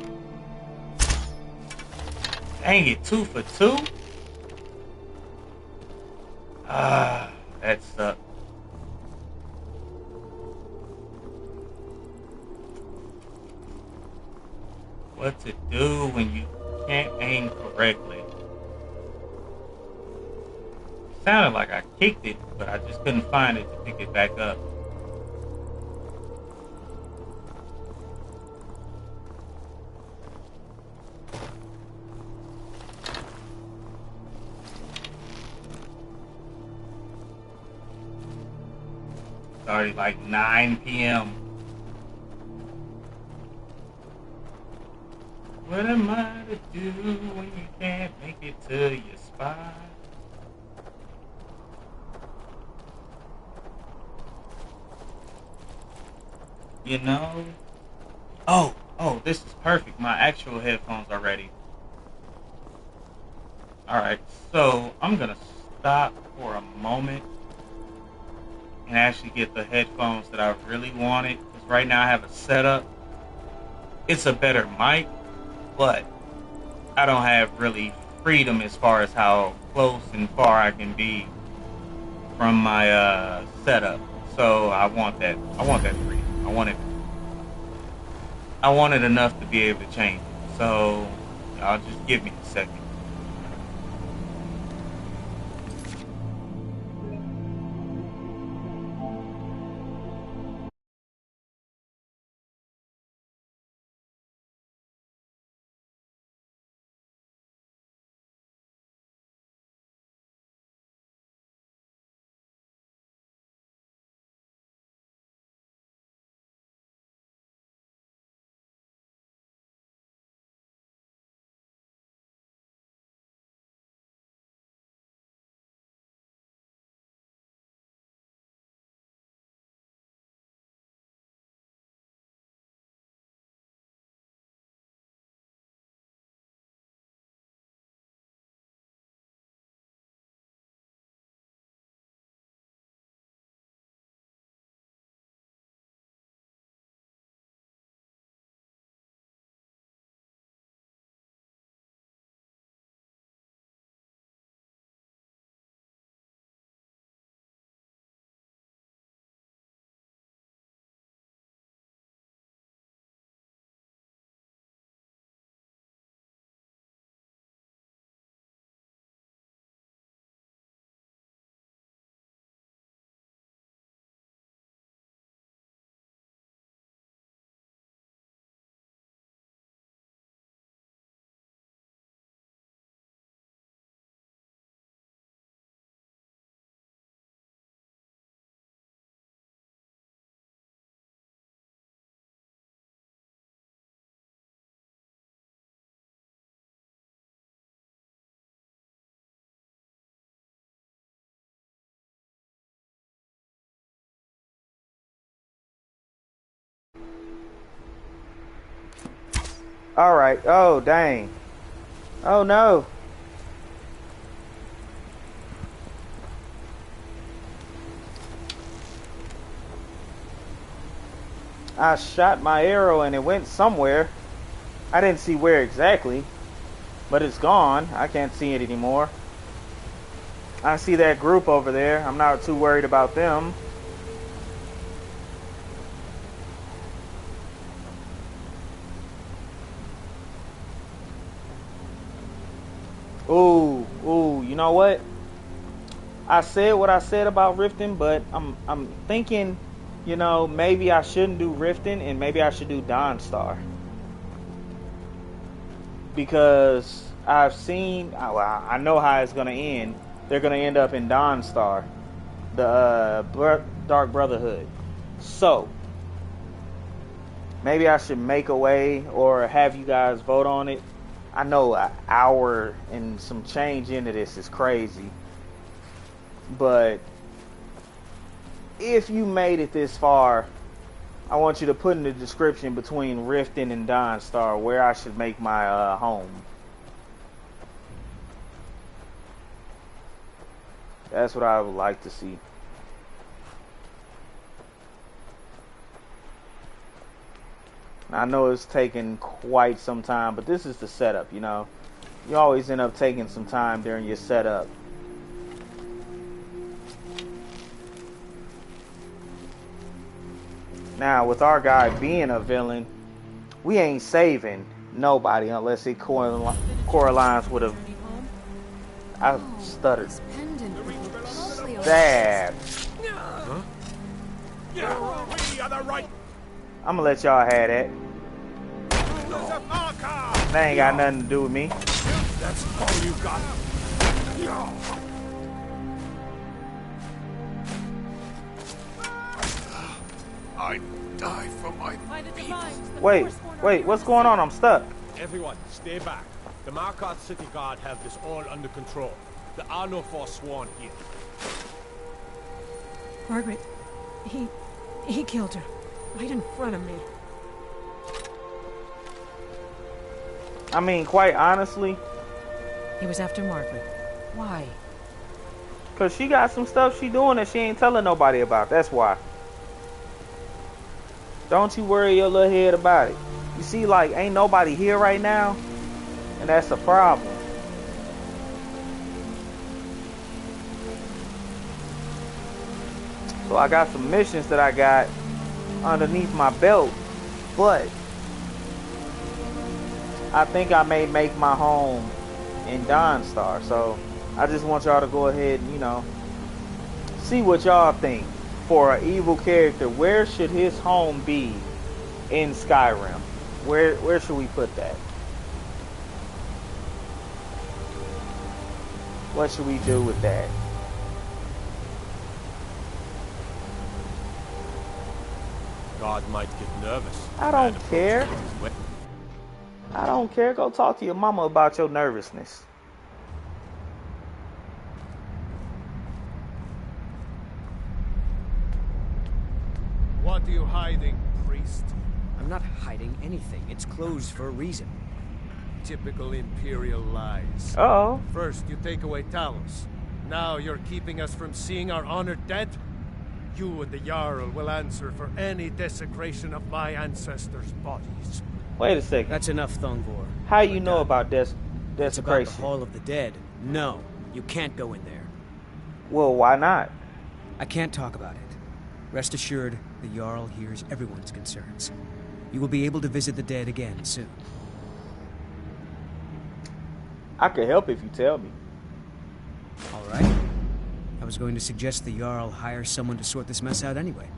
Dang it, 2 for 2? Ah, that sucks. What to do when you can't aim correctly. It sounded like I kicked it, but I just couldn't find it to pick it back up. It's already like 9 p.m. What am I to do when you can't make it to your spot? You know? Oh, this is perfect. My actual headphones are ready. Alright, so I'm gonna stop for a moment and actually get the headphones that I really wanted. Because right now I have a setup. It's a better mic, but I don't have really freedom as far as how close and far I can be from my setup. So I want that freedom. I want it enough to be able to change it. So Y'all just give me a second. All right. Oh, dang. Oh, no. I shot my arrow and it went somewhere. I didn't see where exactly, but it's gone. I can't see it anymore. I see that group over there. I'm not too worried about them. Ooh, you know what? I said what I said about rifting, but I'm thinking, you know, maybe I shouldn't do rifting and maybe I should do Dawnstar. Because I've seen, well, I know how it's gonna end. They're gonna end up in Dawnstar, the Dark Brotherhood. So maybe I should make a way or have you guys vote on it. I know an hour and some change into this is crazy, but if you made it this far, I want you to put in the description between Riften and Dawnstar where I should make my home. That's what I would like to see. I know it's taken quite some time, but this is the setup, you know. You always end up taking some time during your setup. Now, with our guy being a villain, we ain't saving nobody unless it correlates with a... I stuttered. Stab. Huh? I'm gonna let y'all have that. That ain't got nothing to do with me. That's all you got. I die for my people. Wait, what's going on? I'm stuck. Everyone, stay back. The Markarth City Guard have this all under control. There are no Forsworn here. Margaret, he killed her. Right in front of me. I mean, quite honestly. He was after Margaret. Why? Because she got some stuff she doing that she ain't telling nobody about. That's why. Don't you worry your little head about it. You see, like, ain't nobody here right now. And that's a problem. So I got some missions that I got underneath my belt, but I think I may make my home in Dawnstar. So I just want y'all to go ahead and, you know, see what y'all think. For an evil character, where should his home be in Skyrim? Where should we put that? What should we do with that? God might get nervous. I don't care. I don't care. Go talk to your mama about your nervousness. What are you hiding, priest? I'm not hiding anything. It's closed for a reason. Typical Imperial lies. Uh-oh. First, you take away Talos. Now you're keeping us from seeing our honored dead? You and the Jarl will answer for any desecration of my ancestors' bodies. Wait a second. That's enough, Thongvor. How you know about It's about the desecration? Hall of the Dead. No, you can't go in there. Well, why not? I can't talk about it. Rest assured, the Jarl hears everyone's concerns. You will be able to visit the dead again soon. I could help if you tell me. All right. I was going to suggest the Jarl hire someone to sort this mess out anyway.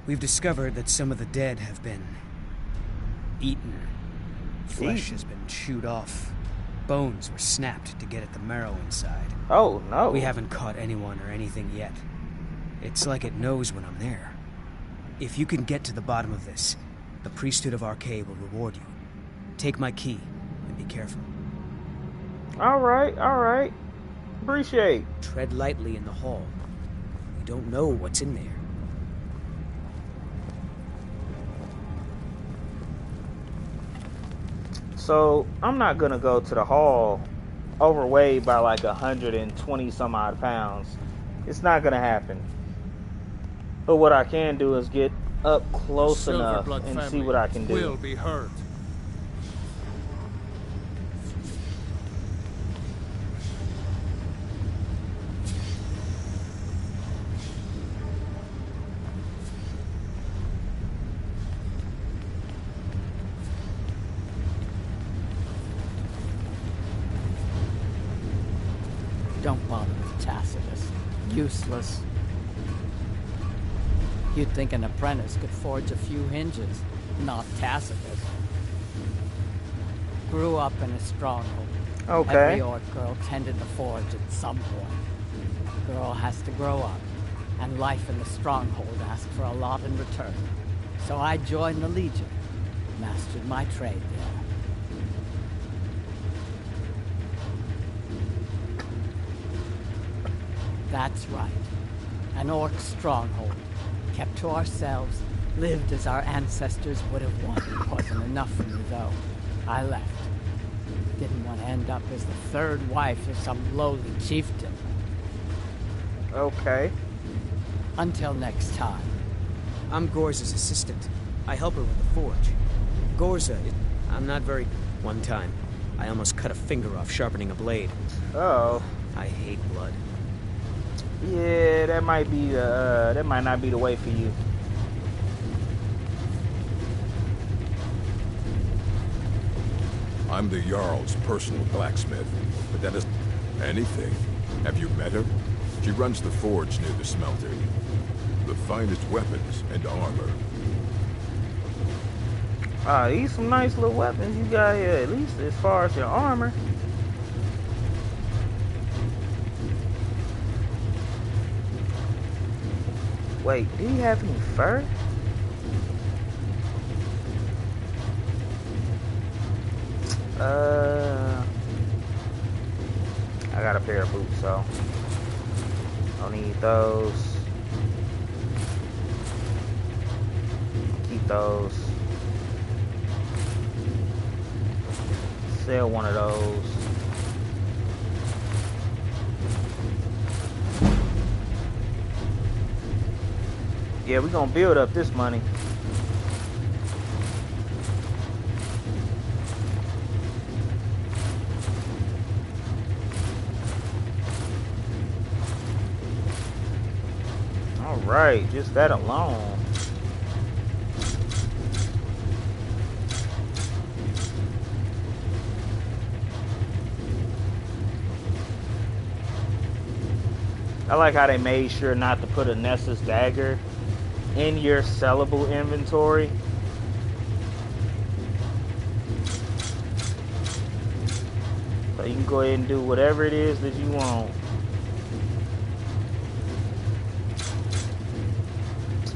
We've discovered that some of the dead have been eaten. Flesh has been chewed off. Bones were snapped to get at the marrow inside. Oh, no. We haven't caught anyone or anything yet. It's like it knows when I'm there. If you can get to the bottom of this, the priesthood of Arcade will reward you. Take my key and be careful. All right. Appreciate. Tread lightly in the hall. You don't know what's in there. So, I'm not gonna go to the hall overweight by like 120 some odd pounds. It's not gonna happen. But what I can do is get up close enough and see what I can do. Will be hurt. Don't bother with Tacitus. Useless. You'd think an apprentice could forge a few hinges, not Tacitus. Grew up in a stronghold. Okay. Every orc girl tended the forge at some point. Girl has to grow up, and life in the stronghold asks for a lot in return. So I joined the Legion, mastered my trade there. That's right. An orc stronghold. Kept to ourselves, lived as our ancestors would have wanted. Wasn't enough for me, though. I left. Didn't want to end up as the third wife of some lowly chieftain. Okay. Until next time. I'm Gorza's assistant. I help her with the forge. Gorza is... I'm not very... One time, I almost cut a finger off sharpening a blade. Oh. I hate blood. Yeah, that might be that might not be the way for you. I'm the Jarl's personal blacksmith, but that is anything. Have you met her? She runs the forge near the smelter. The finest weapons and armor. These some nice little weapons you got here, at least as far as your armor. Wait, do you have any fur? I got a pair of boots, so don't need those. Keep those. Sell one of those. Yeah, we're gonna build up this money. All right, just that alone. I like how they made sure not to put a Nessus dagger in your sellable inventory. So you can go ahead and do whatever it is that you want.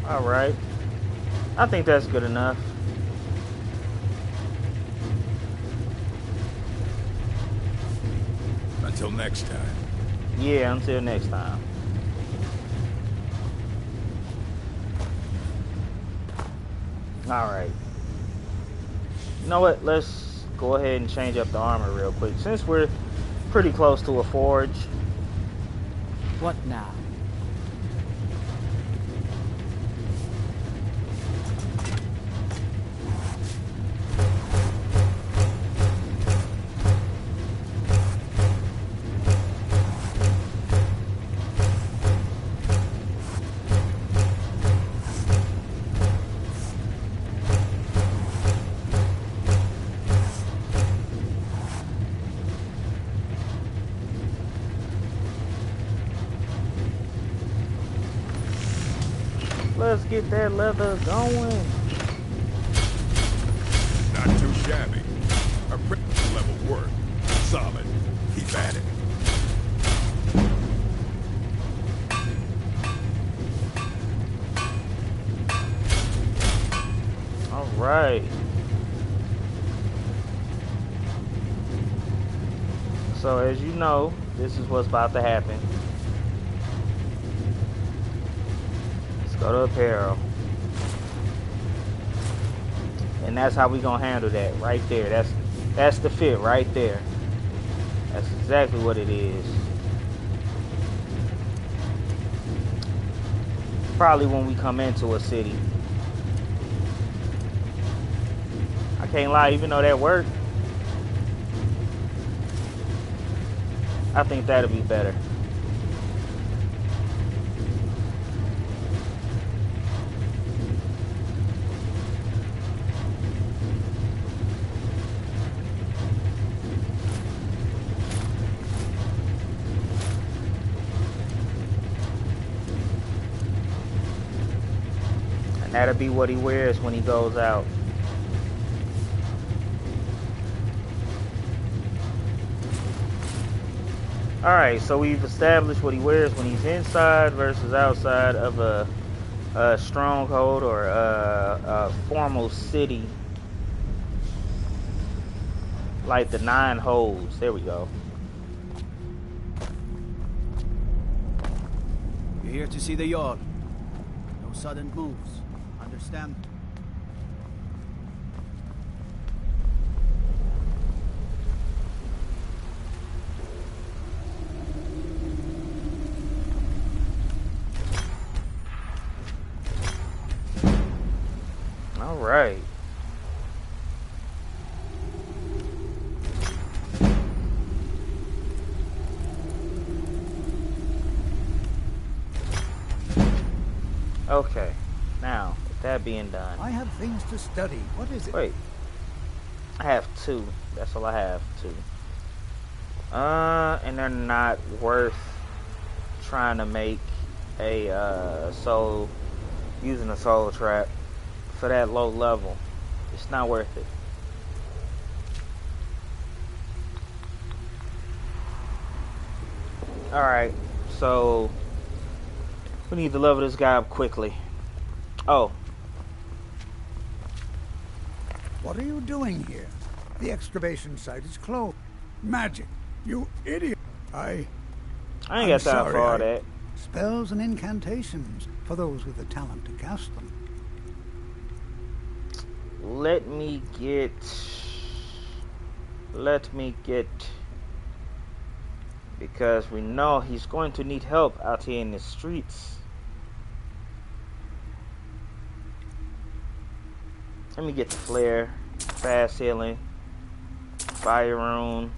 Alright. I think that's good enough. Until next time. Yeah, until next time. Alright. You know what? Let's go ahead and change up the armor real quick. Since we're pretty close to a forge. What now? Let's get that leather going. Not too shabby. A pretty level work. Solid. Keep at it. All right. So as you know, this is what's about to happen. Go to apparel. And that's how we gonna handle that right there. That's the fit right there. That's exactly what it is. Probably when we come into a city. I can't lie, even though that worked, I think that'll be better. That'll be what he wears when he goes out. Alright, so we've established what he wears when he's inside versus outside of a stronghold or a formal city. Like the 9 holes. There we go. You're here to see the Jarl. No sudden moves. Understand? All right. Okay. Now, with that being done, I have things to study. What is it? Wait. I have 2. That's all I have. 2. And they're not worth trying to make a soul, using a soul trap for that low level. It's not worth it. Alright, so we need to level this guy up quickly. Oh. What are you doing here? The excavation site is closed. Magic, you idiot. I ain't got time for all that. Spells and incantations for those with the talent to cast them. Let me get because we know he's going to need help out here in the streets. Let me get the flare, fast healing, fire rune.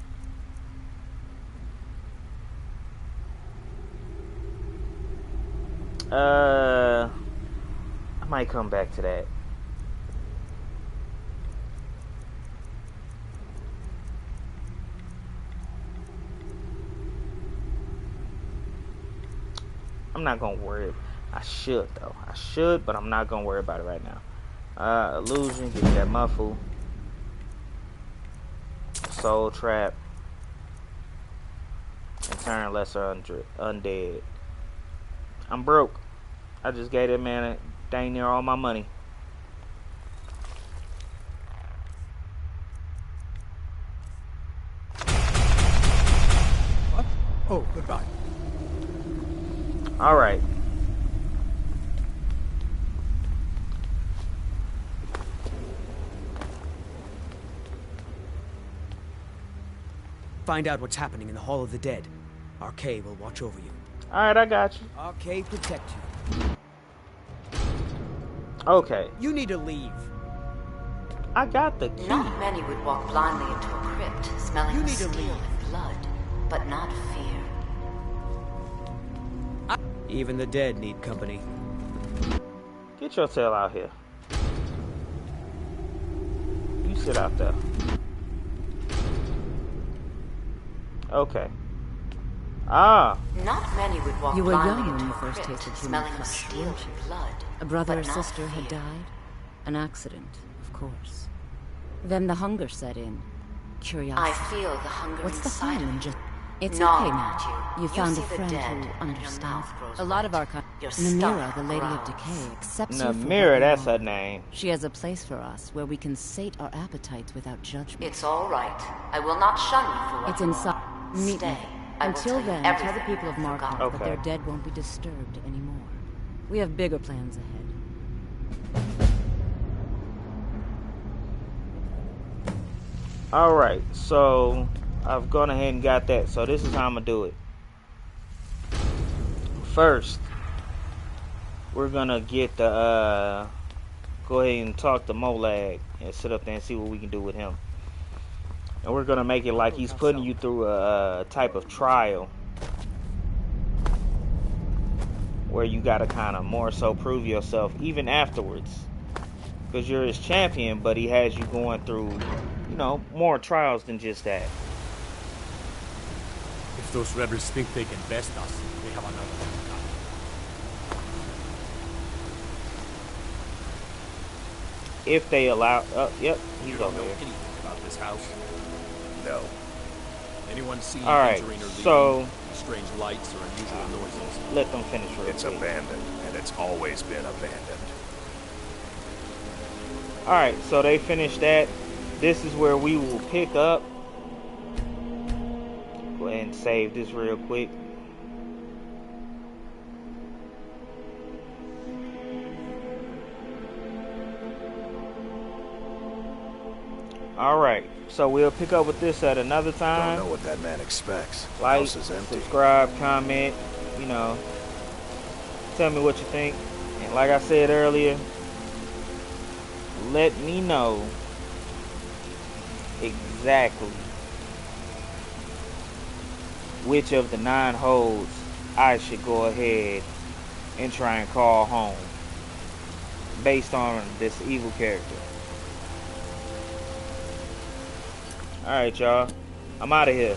I might come back to that. I'm not gonna worry. I should though. I should, but I'm not gonna worry about it right now. Illusion, give me that muffle. Soul trap. And turn lesser undead. I'm broke. I just gave that man dang near all my money. What? Oh, goodbye. All right. Find out what's happening in the Hall of the Dead. Arcade will watch over you. Alright, I got you. Arcade protect you. Okay. You need to leave. I got the key. Not many would walk blindly into a crypt, smelling the steel and blood, but not fear. Even the dead need company. Get your tail out here. You sit out there. Okay. Ah. Not many would walk You were blindly young when into you a first crypt, tasted human smelling the flesh, steel weren't you? and blood, A brother or but not sister had fear. died? An accident, of course. Then the hunger set in. Curiosity. I feel the hunger What's the inside harm of in you. just... It's Gnawing okay at now. you. You found see a the friend dead, who and your understands. mouth grows A lot of our wet. Your Namira, stomach the Lady of growls. Decay, accepts you for Namira, what you that's are. her name. She has a place for us where we can sate our appetites without judgment. It's all right. I will not shun you for what It's you inside. are. Meet Stay. me. I will Until tell you then, tell the everything people of you've Markarth forgotten. that their dead won't be disturbed anymore. We have bigger plans ahead. Alright, so I've gone ahead and got that. So this is how I'm gonna do it. First, we're gonna get the go ahead and talk to Molag and sit up there and see what we can do with him. And we're gonna make it like he's putting you through a type of trial where you gotta kind of more so prove yourself even afterwards, because you're his champion, but he has you going through, you know, more trials than just that. If those rebels think they can best us, they have another one coming. If they allow, yep, he's You don't over know here. anything about this house? No. Anyone seen All right, entering or leaving? so Strange lights or unusual noises? let them finish real It's quick. abandoned, and it's always been abandoned. Alright, so they finished that. This is where we will pick up. Go ahead and save this real quick. Alright, so we'll pick up with this at another time. Don't know what that man expects. Like, House is empty. subscribe, comment, you know. Tell me what you think. And like I said earlier, let me know exactly which of the 9 holes I should go ahead and try and call home based on this evil character. Alright, y'all. I'm out of here.